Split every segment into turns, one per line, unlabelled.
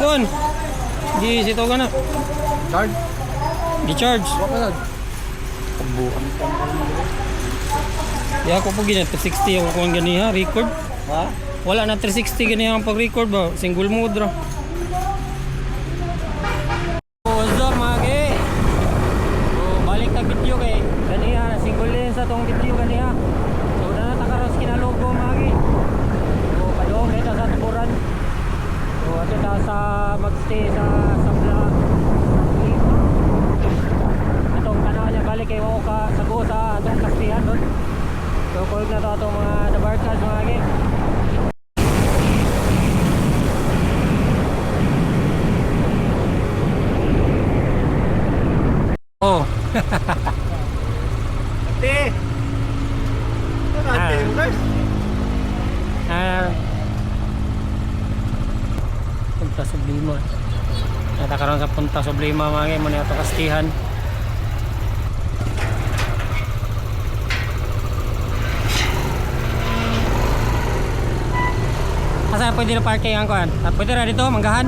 kuan. Di sito ka na.
Charge?
Di-charge.
Wala na.
Ya ako po gina 360 ako kuan ganiha record.
Ha?
Wala na 360 ganiha ang pag-record ba. Single mode ra. What's up mga ke? Balik na video kay ganiha single lens sa tong video ganiha. So na natakaros kinalogo mga ke. So padong kita sa tuburan. So ato ta sa magstay sa Sabla. Atong tanaw niya balik kay mo ka sago sa atong kastihan doon. So kulit na to atong mga dabarkas mga ke. Oh.
Ate! Ano ate? Guys?
Punta Sublima. Natakaroon sa Punta Sublima mga ke. Muna ito kastihan. Asa pwede na parking ang kuhan? Pwede na dito, manggahan?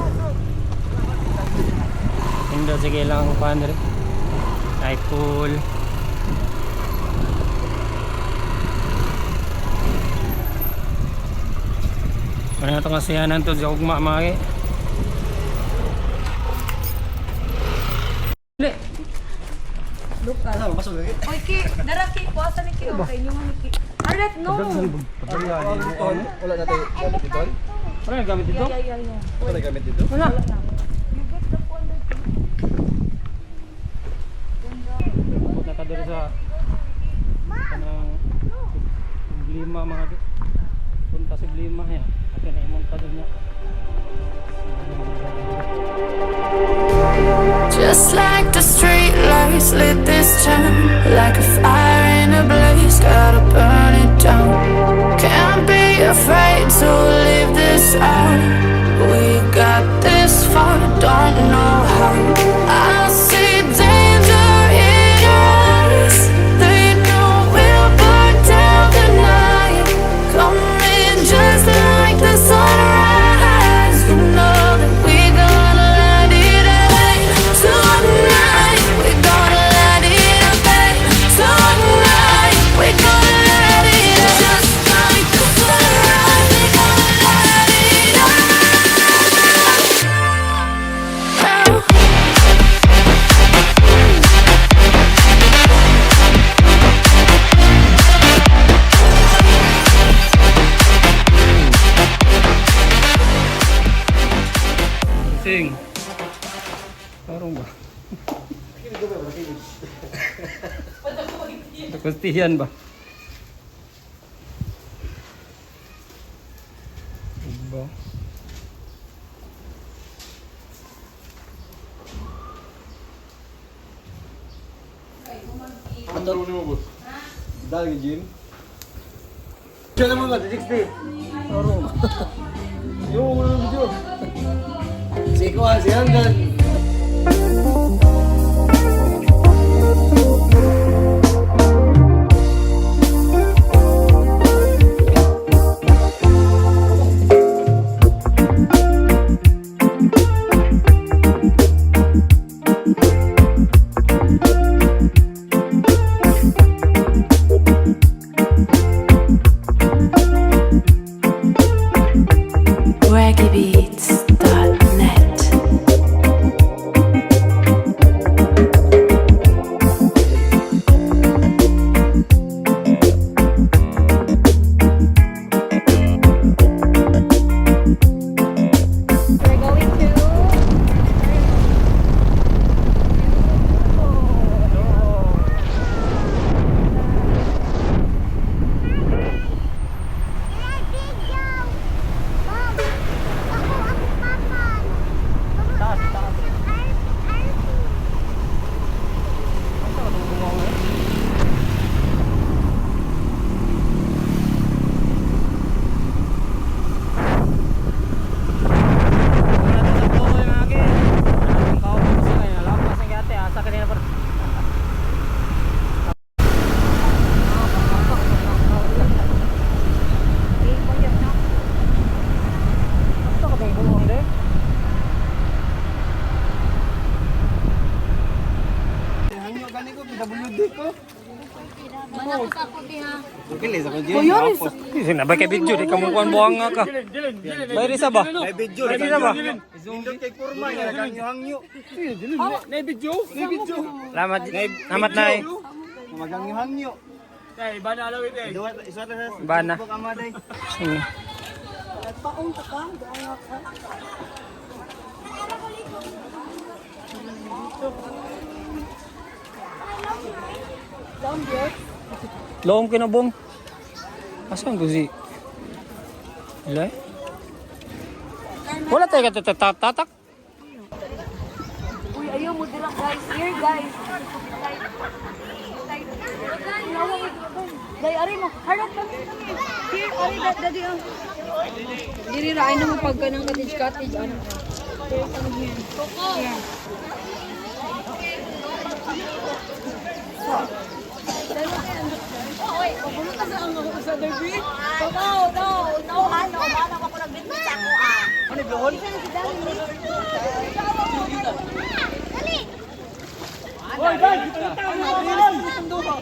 Hindi, sige lang ang kuhan rin. Tide pool. Ano na ito kasiyanan to sa ugma mga ke. Dili.
Luka. Ano? Masuk lagi?
Oy, Ki, daraki ko asa ni Ki, okay nyo ni Ki. Aret no.
Wala natin gamit dito?
Wala na gamit dito?
Yeah.
Wala gamit dito?
Wala.
You get the phone that
Punta ka dito sa kanang Sublima mga ke. Punta Sublima ya. Ato na imonta doon niya.
Just like the street lights lit this town, like a fire in a blaze, gotta burn it down. Can't be afraid to leave this out. We got this far, don't know how. I see danger in us. They know we'll burn down the night. Coming just like the sunrise. You know that we gonna light it up tonight. We gonna light it up tonight. We gonna light it up just like the sunrise. We gonna light it up now.
Sing. Tarong ba? Kustihan ba? Iba.
Ano ni mo boss? Dali gin. Diyan naman ba? 60. Tarong. Yung mga video. Siko si Hanggan.
Reggaebeats.net.
Kilis ako dyan.
Kuya,
Sinabay kay video, di ka mukhaan buhang nga ka. May risa ba?
May video.
May risa ba?
Indot kay kurma. Hangyo-hangyo.
May video.
Salamat, salamat na eh.
Magangyo-hangyo.
Tay, ba na alawit eh.
Isa na sa.
Bana.
Kamaday.
Sige.
paong ka ka. Down there.
Loom kinabong. Asan ko si? Wala eh. Wala tayo katatatak.
Uy, ayaw mo dirang guys. Here guys. Day, ari mo. Harap kami. Here, ari, daddy ang. Diri ra, ay na mo pagka ng cottage. Ano? There's some here. Yeah.
Oy, pabulo ka sa ang sa derby. No, ano, mana ko nagbitbit sa ako ah.
Ano doon?
Dali.
Oy, guys, kita tayo mo.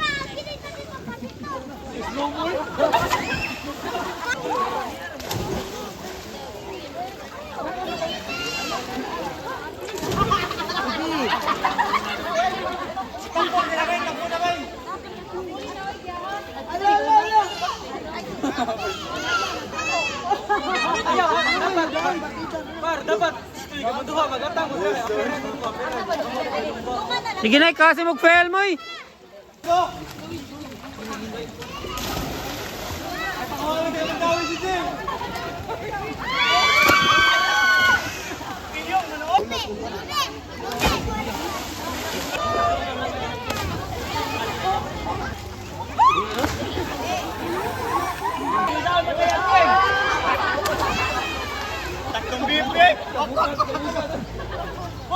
Sige na, kasi mag-fail mo eh.
Takong bibig.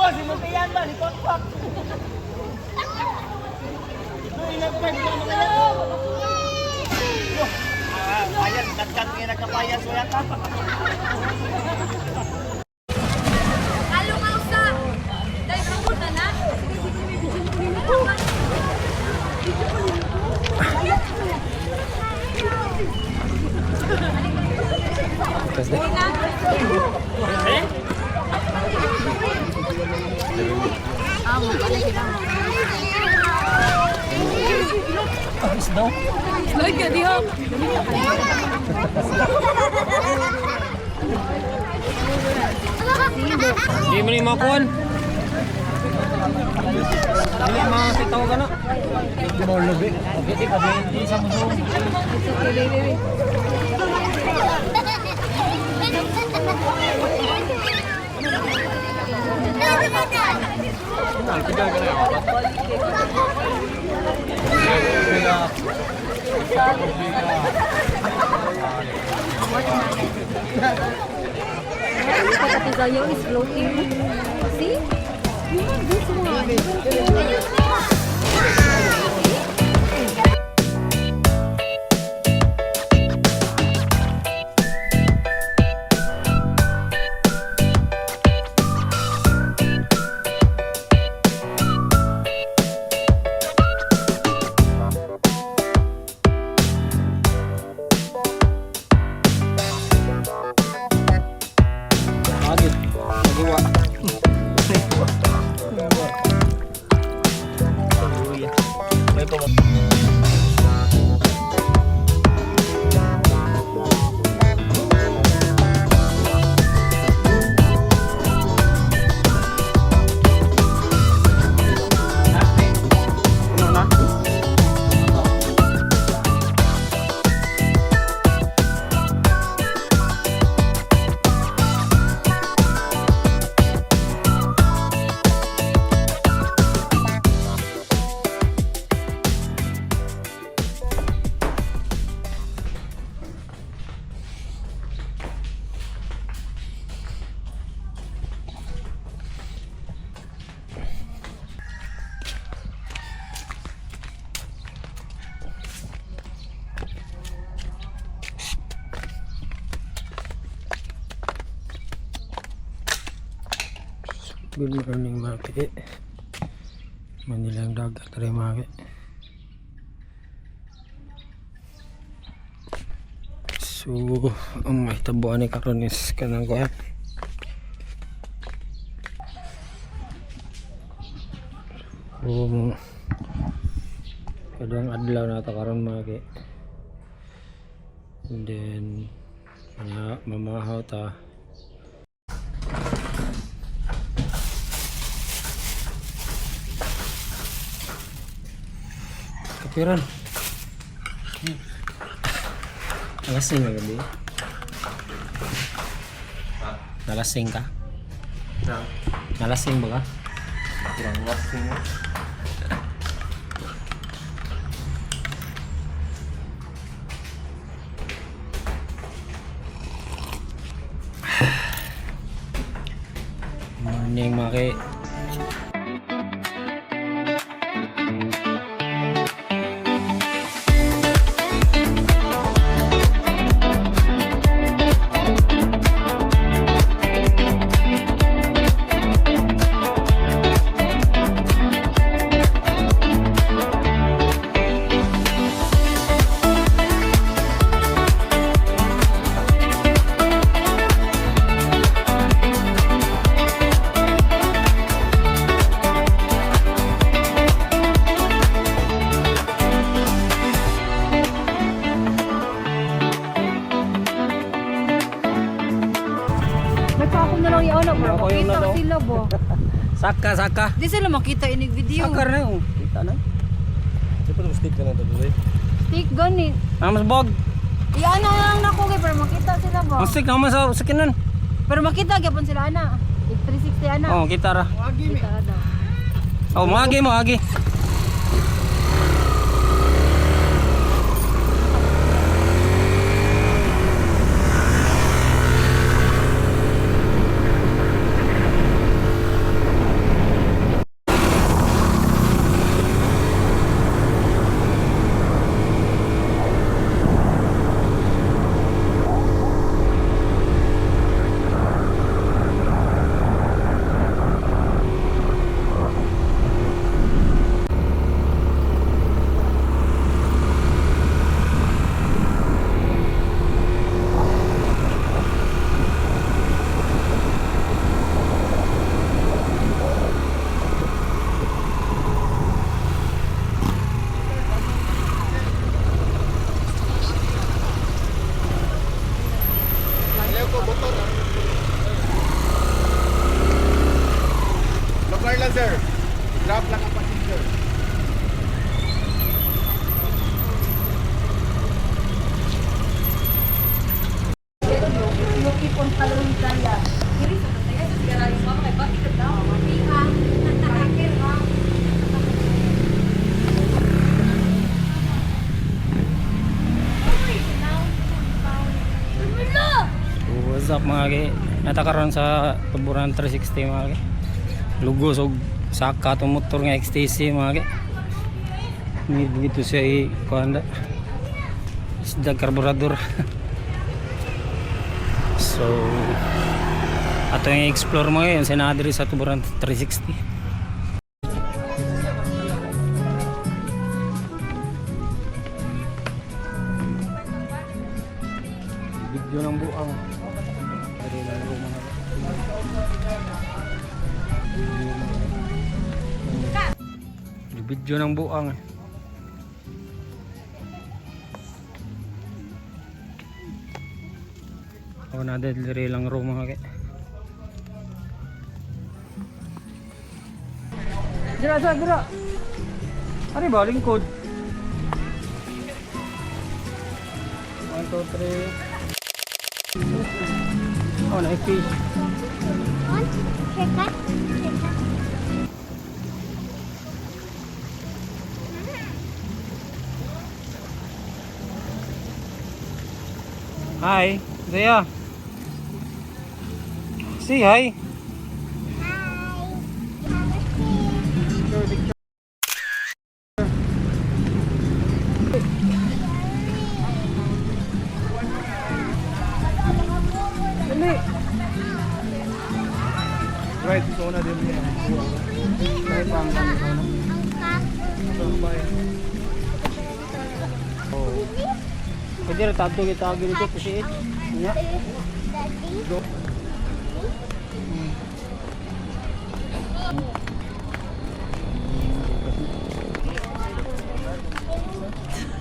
Oh, si Mutian ba? Ni Potpot. Ito inagpag mo
Ayan, nagkat nga nagkapayas. Wala ka.
Halo ka usa. Dai pagod na.
Like it, di hop.
Hindi mo na makuhan. Hindi makakitaw ka na. Hindi mo lubi. Hindi sa muso.
Katizayo is floating. See? You want this one.
Agit. Magawa.
May pa
Good morning mga kaya. Manilang dagat rin mga kaya. So, ang may tabuan ni karon is kanang kuan. Kadang adlaw na ito karon mga kay. And then mamahaw ta. Kapiran. Nalasing ka gabi? Nalasing ka? Nalasing ba ka?
Kurang lasing mo.
Morning mga kay.
May pa ako na lang yung anak.
Ako yung
Makita
nalo.
sila ba?
Saka.
Di sila makita inig video.
Sakar na yung. Kita na.
Siapa tu stick ka na to doy?
Stick gani.
Mas bog.
Iyan na lang na ko kay para makita sila ba?
Masik naman sa sakinan.
Pero makita gyapon sila ana. 360 ana.
Oh, kita ra.
Kita ana.
Oh, mo agi.
Lugar lang sir. Drop lang ang passenger.
You keep on following Kaya. Diri sa kaya sa garage mo kay bakit ka daw? Matiha. Nakakir ha.
So, what's up mga kay? Natakaroon sa tuburan 360 mga kay. Lugos og saka tong motor nga XTC mga kay. Hindi begitu siya kuanda. Isda karburador. So, ato yung explore mo ngayon sa nadiri sa tuburan 360. Video ng buang. Dari lang rumah. Video ng buang. Oh, nadadiri lang rumah kay. Dira. Ari ba lingkod? 1 2 3. Oh, na-fish. Hi, Zaya. Say hi.
Right, so na din niya. Right pang ano. So bye. Oh.
Pwede rin tato kita dito kasi nya.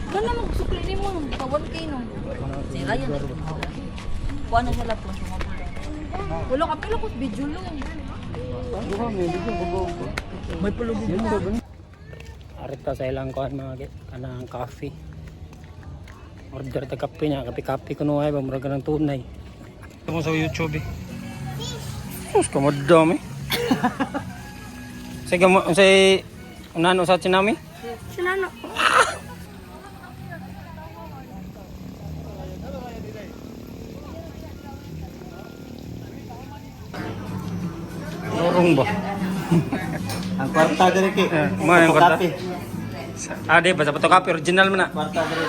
Kana magsukli ni mo. Tawon kay no. Si Ryan. Kuha na sila po. Wala ka pila ko video lo. May pulo video.
Arita sa ilang kuan mga kanang coffee. Order ta kape niya, kape kuno ay murag ng tunay. Ito mo sa YouTube eh. Sus kamadami. Sige mo say unano sa tsunami?
Sinano?
Lorong ba?
Ang kwarta diri kay.
Mo ang kwarta. Ade ba sa photocopy original man na.
Kwarta diri.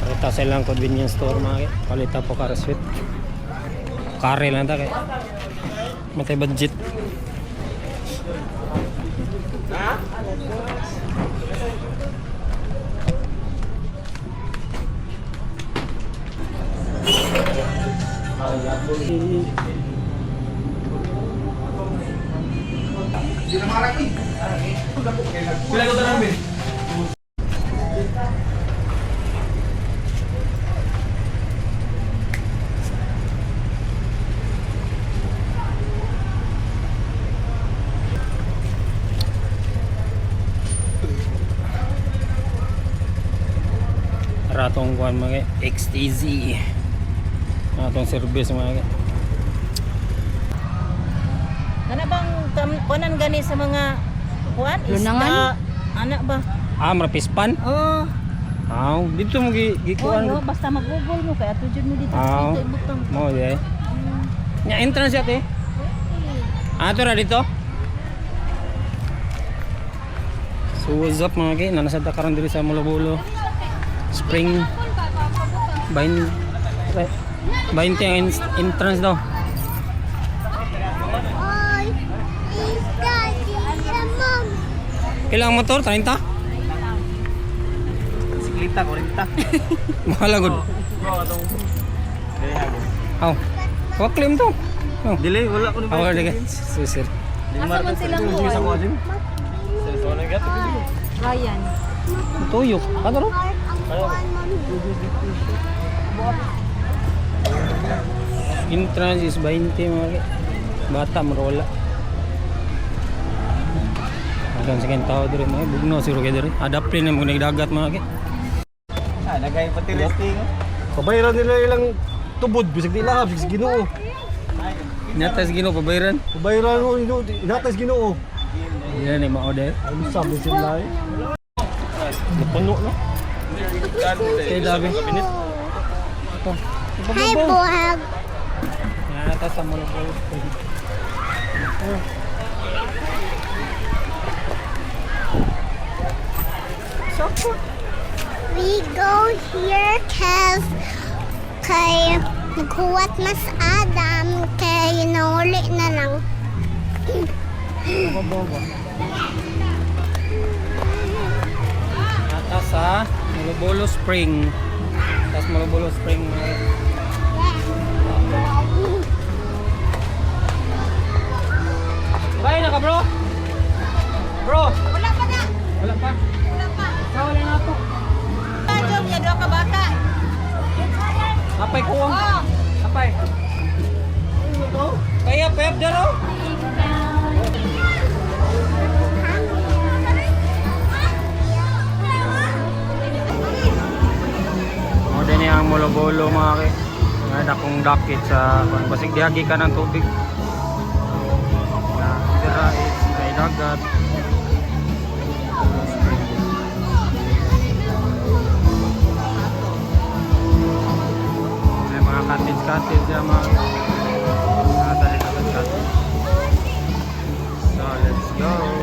Arita sa ilang convenience store mga palita po kare sweet. Kare lang ta kay. Matay budget.
Pila ko tanong bin?
Ratong kuan mga XTZ. Ratong service mga.
Ano bang kuanan gani sa mga kuan?
Lunangan?
Anak ba?
Marapispan.
Oh.
Aw, dito mo gikuan.
Oh, basta mag-google mo kaya ato jud mo dito
Aw.
dito ibutang.
Mo di. Nya entrance ate. Ato ra dito. So what's up mga kay? Nasa karon diri sa Mulobolo. Spring 20 ang entrance daw. Kailang motor 30?
Siklita 40.
Mahal agad. Aw. Waklim to. Oh.
Delay wala ko ni.
Awal dega. Susir.
Asa man sila mo? Ryan.
Tuyo. Ano ro? Entrance is 20 mga bata marola. Hanggang sa kayong tao diri mga bugno siguro kayo diri. Adapt rin mga nagdagat mga kay.
Nagay pati resting. Pabayran nila ilang tubod bisag nila bisag Ginoo.
Nyatas Ginoo pabayran.
Pabayran mo inatas Ginoo.
Yan ni ma-order.
Ang sabi sila eh. Napuno no.
Kay dabi.
Hi, Buhag.
Yan ata sa Mulobolo.
We go here cause kay naghuwat mas Adam kay nauli na lang.
Ata sa Mulobolo Spring. Tas Mulobolo Spring. Bay na ka bro? Bro,
Wala pa na.
wala pa.
Wala pa.
Wala na ako.
Job ya do ka bata.
Apay ko.
Oh.
pay. Kaya pep daro. O din ang mulo-bolo mga kay. Nga dakong dakit sa basig dihagi ka ng tubig. Dira ay dagat. May mga cottage dyan mga dali na cottage. So let's go.